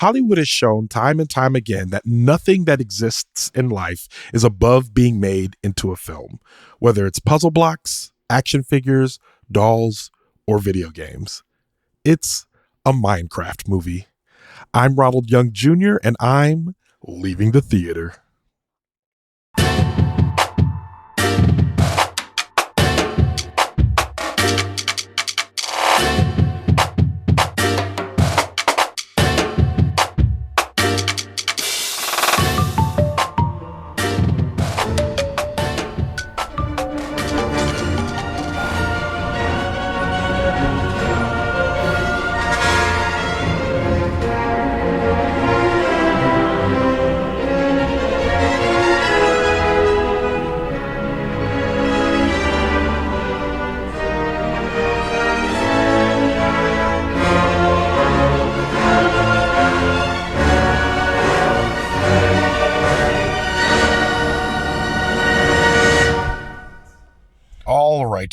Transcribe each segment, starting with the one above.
Hollywood has shown time and time again that nothing that exists in life is above being made into a film, whether it's puzzle blocks, action figures, dolls, or video games. It's a Minecraft movie. I'm Ronald Young Jr., and I'm leaving the theater.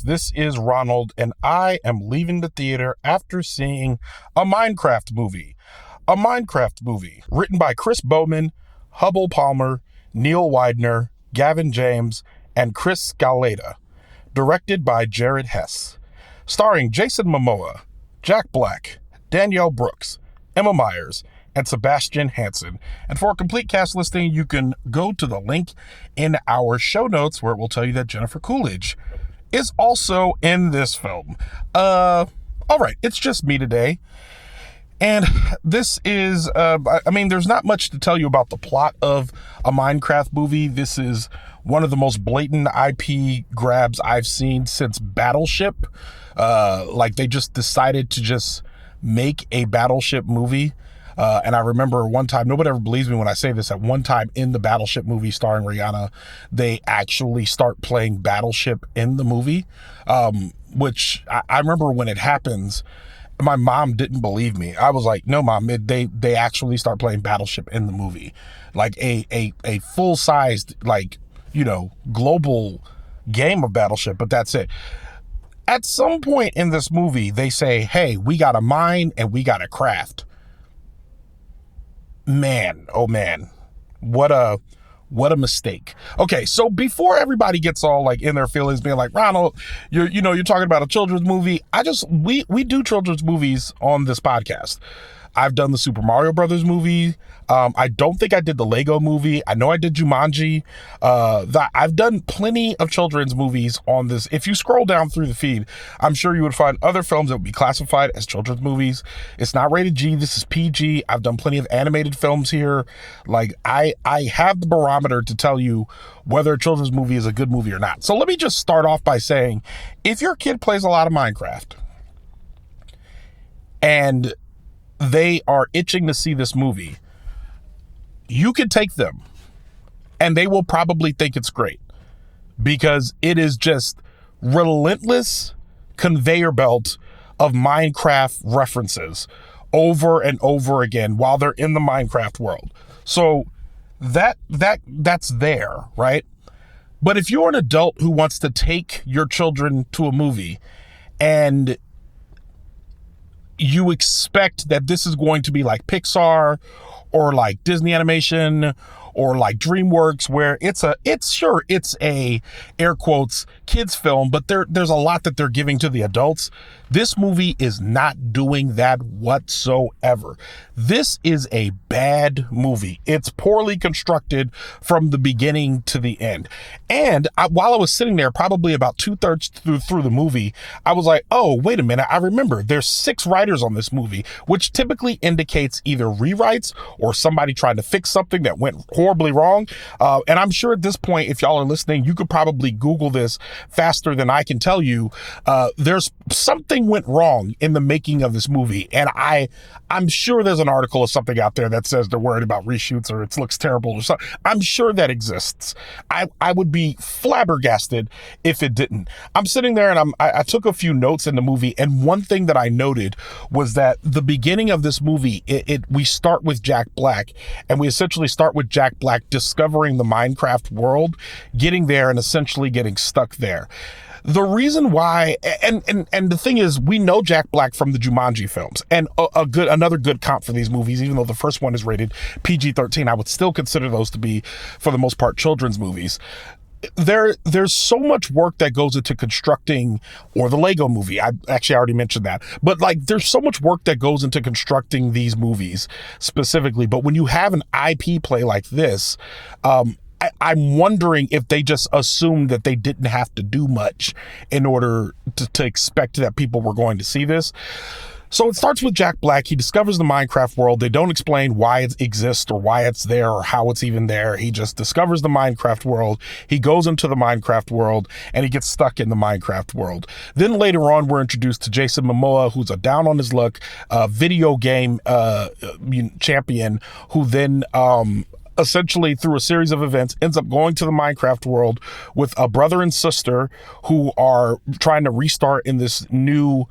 This is Ronald, and I am leaving the theater after seeing a Minecraft movie. A Minecraft movie written by Chris Bowman, Hubbel Palmer, Neil Widener, Gavin James, and Chris Galleta. Directed by Jared Hess. Starring Jason Momoa, Jack Black, Danielle Brooks, Emma Myers, and Sebastian Hansen. And for a complete cast listing, you can go to the link in our show notes where it will tell you that Jennifer Coolidge is also in this film. All right, it's just me today. And this is, there's not much to tell you about the plot of a Minecraft movie. This is one of the most blatant IP grabs I've seen since Battleship. They just decided to just make a Battleship movie. And I remember one time, nobody ever believes me when I say this, at one time in the Battleship movie starring Rihanna, they actually start playing Battleship in the movie, which I remember when it happens, my mom didn't believe me. I was like, no, Mom, they actually start playing Battleship in the movie. Like a full-sized, global game of Battleship, but that's it. At some point in this movie, they say, hey, we got a mine and we got a craft. Man, oh man, what a mistake. Okay, so before everybody gets all in their feelings, being like, Ronald, you're talking about a children's movie. We do children's movies on this podcast. I've done the Super Mario Brothers movie. I don't think I did the Lego movie. I know I did Jumanji. I've done plenty of children's movies on this. If you scroll down through the feed, I'm sure you would find other films that would be classified as children's movies. It's not rated G. This is PG. I've done plenty of animated films here. I have the barometer to tell you whether a children's movie is a good movie or not. So let me just start off by saying, if your kid plays a lot of Minecraft and they are itching to see this movie, you could take them and they will probably think it's great, because it is just relentless conveyor belt of Minecraft references over and over again while they're in the Minecraft world. So that's there, right? But if you're an adult who wants to take your children to a movie and you expect that this is going to be like Pixar or like Disney Animation or like DreamWorks, where it's a air quotes kids film, but there's a lot that they're giving to the adults. This movie is not doing that whatsoever. This is a bad movie. It's poorly constructed from the beginning to the end. And while I was sitting there, probably about 2/3 through the movie, I was like, oh, wait a minute. I remember there's 6 writers on this movie, which typically indicates either rewrites or somebody trying to fix something that went horribly wrong. And I'm sure at this point, if y'all are listening, you could probably Google this faster than I can tell you. There's something went wrong in the making of this movie. And I'm sure there's an article or something out there that says they're worried about reshoots or it looks terrible or something. I'm sure that exists. I would be flabbergasted if it didn't. I'm sitting there and I took a few notes in the movie. And one thing that I noted was that the beginning of this movie, we start with Jack Black, and we essentially start with Jack Black discovering the Minecraft world, getting there and essentially getting stuck there. The reason why, and the thing is, we know Jack Black from the Jumanji films, and another good comp for these movies, even though the first one is rated PG-13, I would still consider those to be, for the most part, children's movies. There's so much work that goes into constructing, or the Lego movie. I actually already mentioned that, but like there's so much work that goes into constructing these movies specifically. But when you have an IP play like this, I'm wondering if they just assumed that they didn't have to do much in order to expect that people were going to see this. So it starts with Jack Black. He discovers the Minecraft world. They don't explain why it exists or why it's there or how it's even there. He just discovers the Minecraft world. He goes into the Minecraft world and he gets stuck in the Minecraft world. Then later on, we're introduced to Jason Momoa, who's a down on his luck video game champion, who then essentially through a series of events ends up going to the Minecraft world with a brother and sister who are trying to restart in this new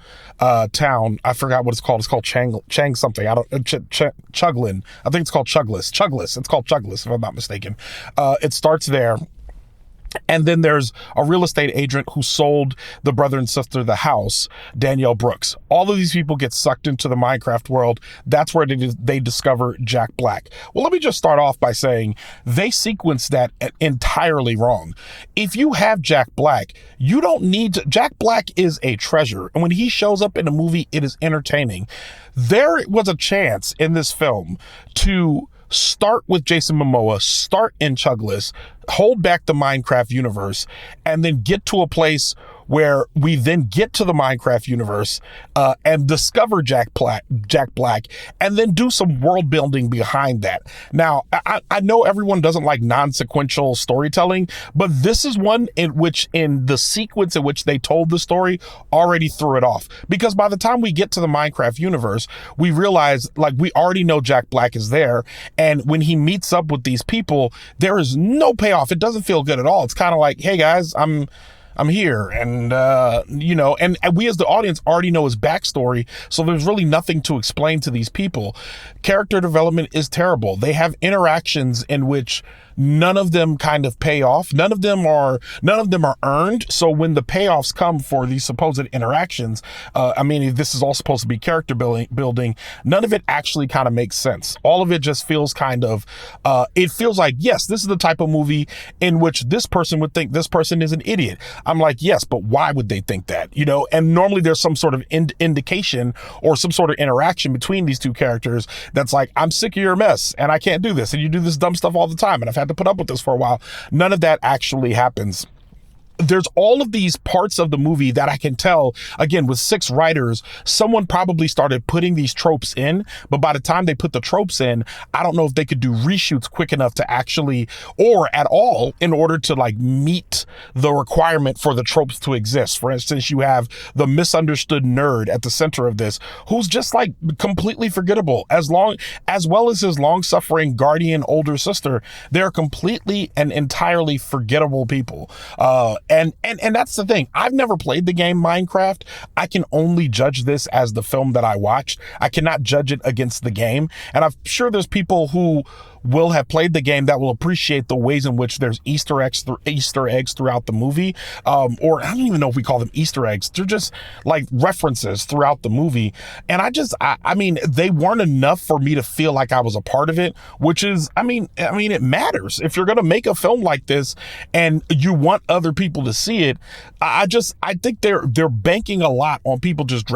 town. I forgot what it's called. It's called Chang something. Chuglin. I think it's called Chuglis. It's called Chuglis, if I'm not mistaken. It starts there. And then there's a real estate agent who sold the brother and sister the house, Danielle Brooks. All of these people get sucked into the Minecraft world. That's where they discover Jack Black. Well, let me just start off by saying they sequenced that entirely wrong. If you have Jack Black, you don't need to. Jack Black is a treasure. And when he shows up in a movie, it is entertaining. There was a chance in this film to start with Jason Momoa, start in Chuglis, hold back the Minecraft universe, and then get to a place where we then get to the Minecraft universe and discover Jack Black, and then do some world building behind that. Now, I know everyone doesn't like non-sequential storytelling, but this is one in which, in the sequence in which they told the story, already threw it off. Because by the time we get to the Minecraft universe, we realize, like, we already know Jack Black is there, and when he meets up with these people, there is no payoff. It doesn't feel good at all. It's kind of like, hey guys, I'm here. And, and we as the audience already know his backstory. So there's really nothing to explain to these people. Character development is terrible. They have interactions in which none of them kind of pay off. None of them are earned. So when the payoffs come for these supposed interactions, this is all supposed to be character building. None of it actually kind of makes sense. All of it just feels kind of, it feels like, yes, this is the type of movie in which this person would think this person is an idiot. I'm like, yes, but why would they think that? And normally there's some sort of indication or some sort of interaction between these two characters that's like, I'm sick of your mess and I can't do this. And you do this dumb stuff all the time. And I've had to put up with this for a while. None of that actually happens. There's all of these parts of the movie that I can tell, again, with 6 writers, someone probably started putting these tropes in, but by the time they put the tropes in, I don't know if they could do reshoots quick enough to actually, or at all, in order to like meet the requirement for the tropes to exist. For instance, you have the misunderstood nerd at the center of this, who's just like completely forgettable, as well as his long-suffering guardian older sister. They're completely and entirely forgettable people. And that's the thing. I've never played the game Minecraft. I can only judge this as the film that I watched. I cannot judge it against the game. And I'm sure there's people who will have played the game that will appreciate the ways in which there's Easter eggs throughout the movie. Or I don't even know if we call them Easter eggs. They're just like references throughout the movie. And they weren't enough for me to feel like I was a part of it, which is, it matters. If you're going to make a film like this and you want other people to see it, I think they're banking a lot on people just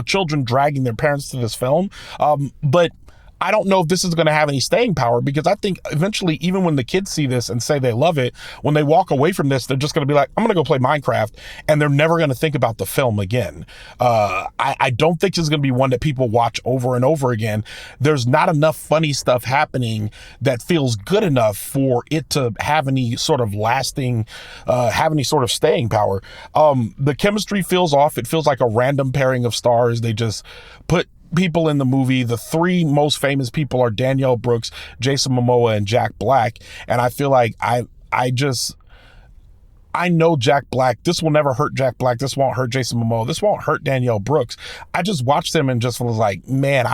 children dragging their parents to this film. But I don't know if this is going to have any staying power, because I think eventually, even when the kids see this and say they love it, when they walk away from this, they're just going to be like, I'm going to go play Minecraft, and they're never going to think about the film again. I don't think this is going to be one that people watch over and over again. There's not enough funny stuff happening that feels good enough for it to have any sort of lasting, have any sort of staying power. The chemistry feels off. It feels like a random pairing of stars. They just put people in the movie. The 3 most famous people are Danielle Brooks, Jason Momoa, and Jack Black. And I feel like I know Jack Black. This will never hurt Jack Black. This won't hurt Jason Momoa. This won't hurt Danielle Brooks. I just watched them and just was like, man,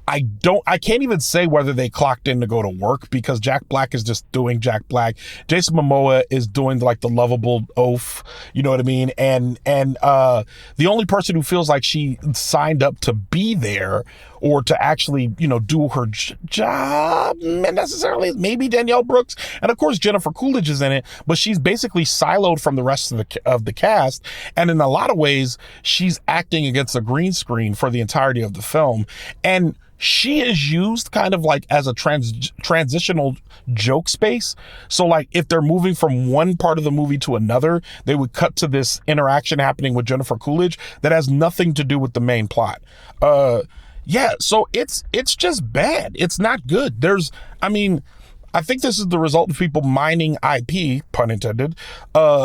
I can't even say whether they clocked in to go to work, because Jack Black is just doing Jack Black. Jason Momoa is doing like the lovable oaf, you know what I mean? And the only person who feels like she signed up to be there or to actually, do her job necessarily, maybe Danielle Brooks. And of course, Jennifer Coolidge is in it, but she's basically siloed from the rest of the cast. And in a lot of ways, she's acting against a green screen for the entirety of the film. And she is used kind of like as a transitional joke space. So like if they're moving from one part of the movie to another, they would cut to this interaction happening with Jennifer Coolidge that has nothing to do with the main plot. Yeah, so it's just bad. It's not good. I think this is the result of people mining IP, pun intended,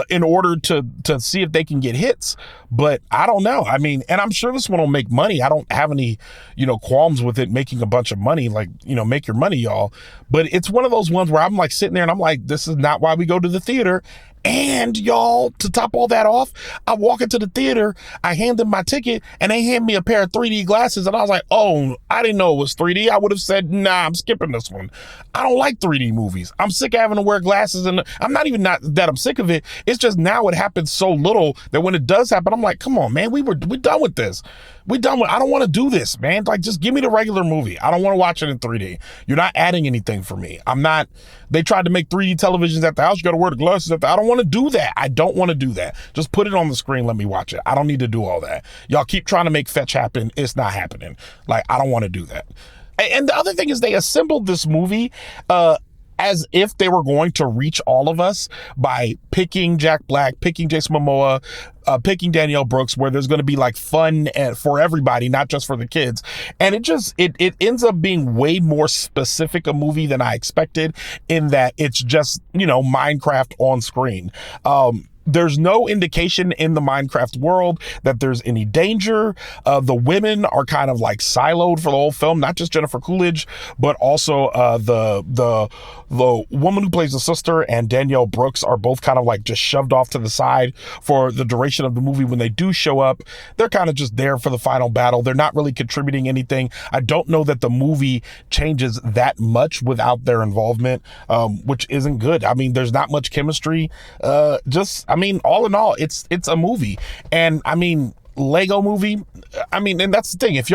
in order to see if they can get hits. But I don't know. And I'm sure this one will make money. I don't have any, qualms with it making a bunch of money. Like, make your money, y'all. But it's one of those ones where I'm like sitting there and I'm like, this is not why we go to the theater. And y'all, to top all that off, I walk into the theater, I hand them my ticket, and they hand me a pair of 3D glasses. And I was like, oh, I didn't know it was 3D. I would have said, nah, I'm skipping this one. I don't like 3D movies. I'm sick of having to wear glasses. And I'm not even not that I'm sick of it. It's just now it happens so little that when it does happen, I'm like, come on, man, we done with this. I don't want to do this, man. Like, just give me the regular movie. I don't want to watch it in 3D. You're not adding anything for me. They tried to make 3D televisions at the house. You got to wear the glasses I don't want to do that. I don't want to do that. Just put it on the screen. Let me watch it. I don't need to do all that. Y'all keep trying to make fetch happen. It's not happening. Like, I don't want to do that. And the other thing is they assembled this movie, as if they were going to reach all of us by picking Jack Black, picking Jason Momoa, picking Danielle Brooks, where there's going to be like fun for everybody, not just for the kids. And it ends up being way more specific a movie than I expected, in that it's just, Minecraft on screen. There's no indication in the Minecraft world that there's any danger. The women are kind of like siloed for the whole film, not just Jennifer Coolidge, but also the woman who plays the sister and Danielle Brooks are both kind of like just shoved off to the side for the duration of the movie. When they do show up, they're kind of just there for the final battle. They're not really contributing anything. I don't know that the movie changes that much without their involvement, which isn't good. There's not much chemistry. All in all, it's a movie. And Lego movie. And that's the thing. If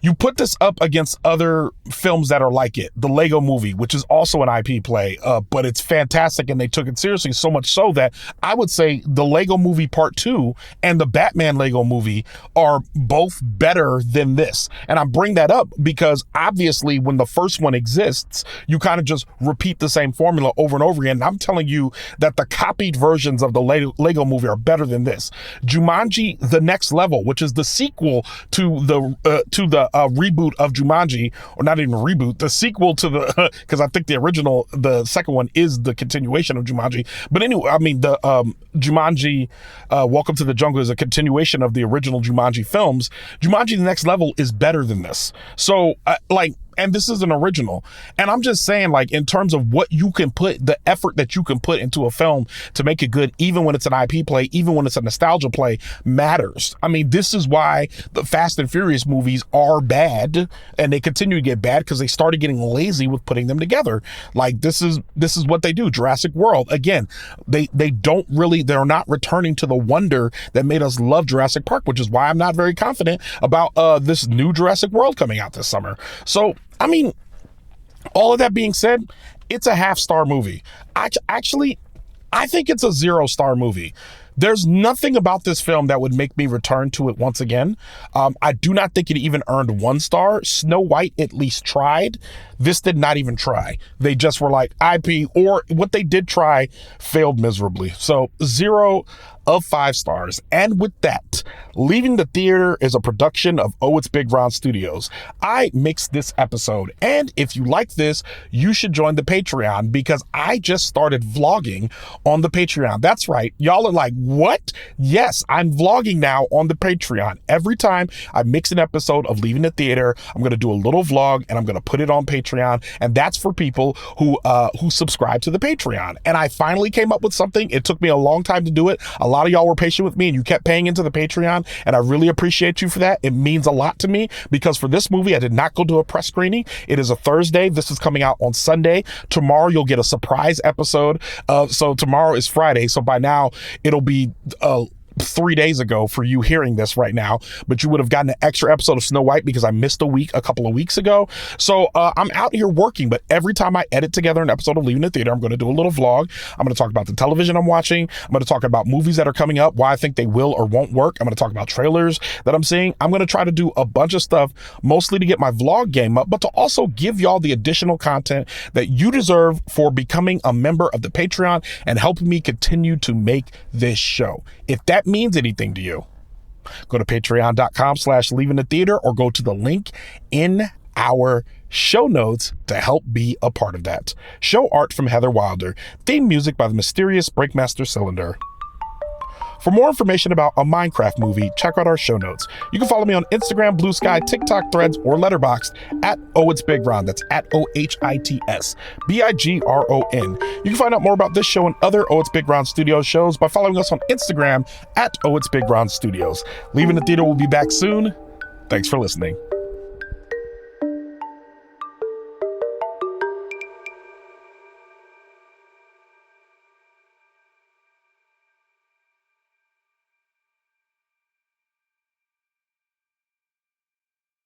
you put this up against other films that are like it, the Lego movie, which is also an IP play, but it's fantastic and they took it seriously, so much so that I would say the Lego movie Part 2 and the Batman Lego movie are both better than this. And I bring that up because obviously when the first one exists, you kind of just repeat the same formula over and over again. And I'm telling you that the copied versions of the Lego movie are better than this. Jumanji: The Next Level, which is the sequel to the reboot of Jumanji, or not even a reboot, the sequel to the, because I think the second one is the continuation of Jumanji. But anyway, the Jumanji, Welcome to the Jungle is a continuation of the original Jumanji films. Jumanji: The Next Level is better than this. So, and this is an original. And I'm just saying, like, in terms of what you can put, the effort that you can put into a film to make it good, even when it's an IP play, even when it's a nostalgia play, matters. This is why the Fast and Furious movies are bad, and they continue to get bad because they started getting lazy with putting them together. Like, this is what they do. Jurassic World, again, they're not returning to the wonder that made us love Jurassic Park, which is why I'm not very confident about this new Jurassic World coming out this summer. So, all of that being said, it's a 0.5-star movie. Actually, I think it's a 0-star movie. There's nothing about this film that would make me return to it once again. I do not think it even earned 1 star. Snow White at least tried. This did not even try. They just were like IP, or what they did try failed miserably. So 0 of 5 stars. And with that, Leaving the Theater is a production of Oh It's Big Ron Studios. I mixed this episode, and if you like this, you should join the Patreon, because I just started vlogging on the Patreon. That's right. Y'all are like, what? Yes, I'm vlogging now on the Patreon. Every time I mix an episode of Leaving the Theater, I'm going to do a little vlog and I'm going to put it on Patreon. And that's for people who subscribe to the Patreon. And I finally came up with something. It took me a long time to do it. A lot of y'all were patient with me and you kept paying into the Patreon, and I really appreciate you for that. It means a lot to me because for this movie, I did not go to a press screening. It is a Thursday. This is coming out on Sunday. Tomorrow, you'll get a surprise episode. So tomorrow is Friday. So by now, it'll be 3 days ago for you hearing this right now, but you would have gotten an extra episode of Snow White because I missed a couple of weeks ago. So I'm out here working, but every time I edit together an episode of Leaving the Theater, I'm going to do a little vlog. I'm going to talk about the television I'm watching. I'm going to talk about movies that are coming up, why I think they will or won't work. I'm going to talk about trailers that I'm seeing. I'm going to try to do a bunch of stuff, mostly to get my vlog game up, but to also give y'all the additional content that you deserve for becoming a member of the Patreon and helping me continue to make this show. If that means anything to you, go to patreon.com/leaving the theater or go to the link in our show notes to help be a part of that. Show art from Heather Wilder. Theme music by the mysterious Breakmaster Cylinder. For more information about a Minecraft movie, check out our show notes. You can follow me on Instagram, Blue Sky, TikTok, Threads, or Letterboxd at Oh It's Big Ron. That's at OHITS BIGRON. You can find out more about this show and other Oh It's Big Ron Studios shows by following us on Instagram at Oh It's Big Ron Studios. Leaving the Theater will be back soon. Thanks for listening.